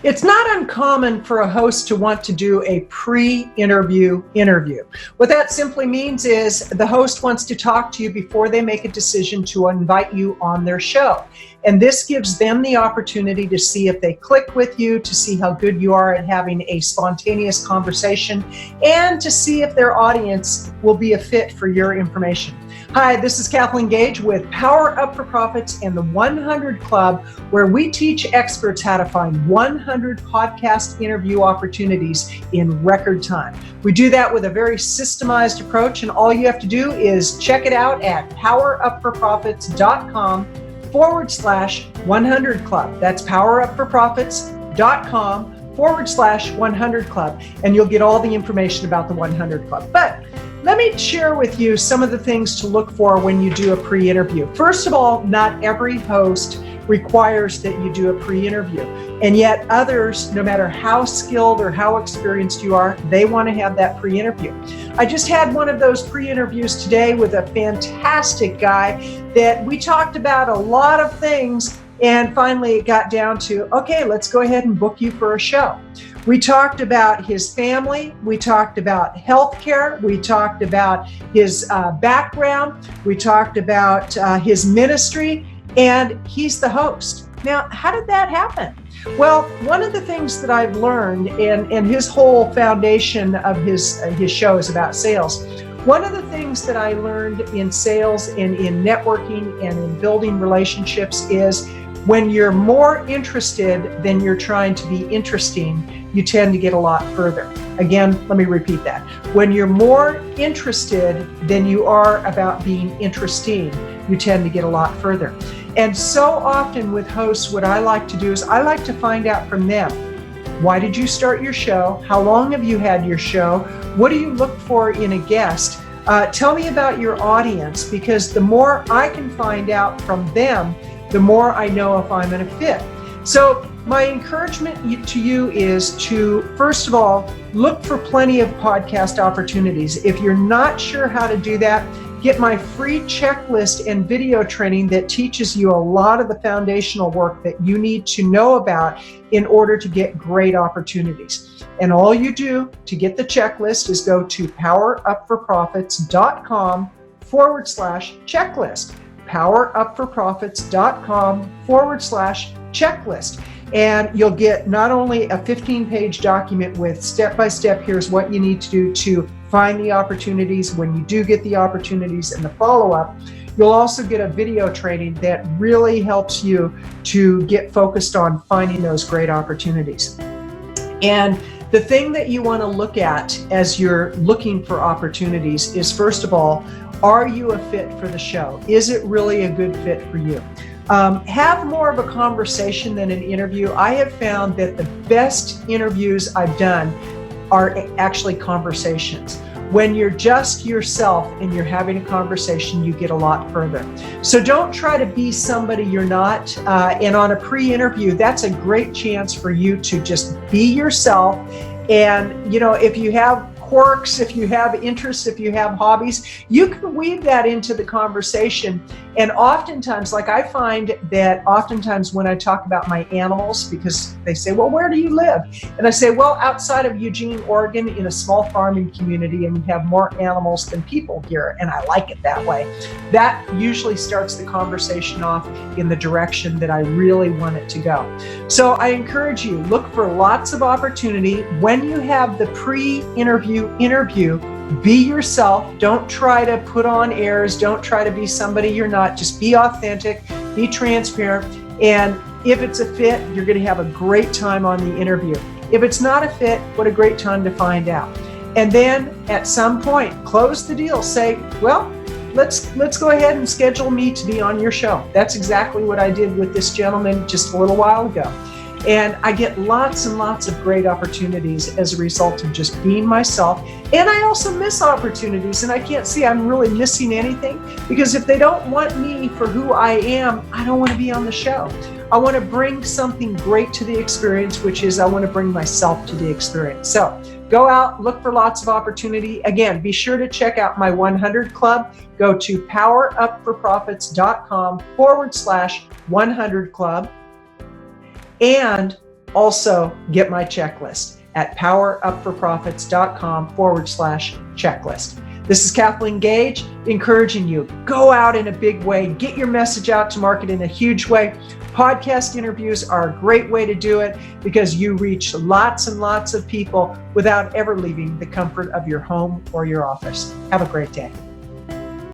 It's not uncommon for a host to want to do a pre-interview interview. What that simply means is the host wants to talk to you before they make a decision to invite you on their show. And this gives them the opportunity to see if they click with you, to see how good you are at having a spontaneous conversation, and to see if their audience will be a fit for your information. Hi, this is Kathleen Gage with Power Up for Profits and the 100 Club, where we teach experts how to find 100 podcast interview opportunities in record time. We do that with a very systemized approach, and all you have to do is check it out at powerupforprofits.com/100 Club. That's powerupforprofits.com/100 Club, and you'll get all the information about the 100 Club. But let me share with you some of the things to look for when you do a pre-interview. First of all, not every host requires that you do a pre-interview. And yet others, no matter how skilled or how experienced you are, they want to have that pre-interview. I just had one of those pre-interviews today with a fantastic guy that we talked about a lot of things, and finally it got down to, okay, let's go ahead and book you for a show. We talked about his family, we talked about healthcare, we talked about his background, we talked about his ministry, and he's the host. Now, how did that happen? Well, one of the things that I've learned, and his whole foundation of his show is about sales. One of the things that I learned in sales and in networking and in building relationships is when you're more interested than you're trying to be interesting, you tend to get a lot further. Again, let me repeat that. When you're more interested than you are about being interesting, you tend to get a lot further. And so often with hosts, what I like to do is I like to find out from them. Why did you start your show? How long have you had your show? What do you look for in a guest? Tell me about your audience, because the more I can find out from them, the more I know if I'm in a fit. So my encouragement to you is to, first of all, look for plenty of podcast opportunities. If you're not sure how to do that, get my free checklist and video training that teaches you a lot of the foundational work that you need to know about in order to get great opportunities. And all you do to get the checklist is go to powerupforprofits.com/checklist. powerupforprofits.com/checklist. And you'll get not only a 15-page document with step-by-step, here's what you need to do to find the opportunities when you do get the opportunities, and the follow-up. You'll also get a video training that really helps you to get focused on finding those great opportunities. And the thing that you want to look at as you're looking for opportunities is, first of all, are you a fit for the show? Is it really a good fit for you? Have more of a conversation than an interview. I have found that the best interviews I've done are actually conversations. When you're just yourself and you're having a conversation, you get a lot further. So don't try to be somebody you're not. And on a pre-interview, that's a great chance for you to just be yourself. And, you know, if you have quirks, if you have interests, if you have hobbies, you can weave that into the conversation. And oftentimes, like I find that oftentimes when I talk about my animals, because they say, well, where do you live? And I say, well, outside of Eugene, Oregon, in a small farming community, and we have more animals than people here, and I like it that way. That usually starts the conversation off in the direction that I really want it to go. So I encourage you, look for lots of opportunity. When you have the pre-interview interview, be yourself. Don't try to put on airs. Don't try to be somebody you're not. Just be authentic, be transparent. And if it's a fit, you're going to have a great time on the interview. If it's not a fit, what a great time to find out. And then at some point, close the deal. Say, well, let's go ahead and schedule me to be on your show. That's exactly what I did with this gentleman just a little while ago. And I get lots and lots of great opportunities as a result of just being myself. And I also miss opportunities, and I can't see I'm really missing anything, because if they don't want me for who I am, I don't want to be on the show. I want to bring something great to the experience, which is I want to bring myself to the experience. So go out, look for lots of opportunity. Again, be sure to check out my 100 Club. Go to powerupforprofits.com/100 Club. And Also, get my checklist at powerupforprofits.com/checklist. This is Kathleen Gage encouraging you, go out in a big way, get your message out to market in a huge way. Podcast interviews are a great way to do it because you reach lots and lots of people without ever leaving the comfort of your home or your office. Have a great day.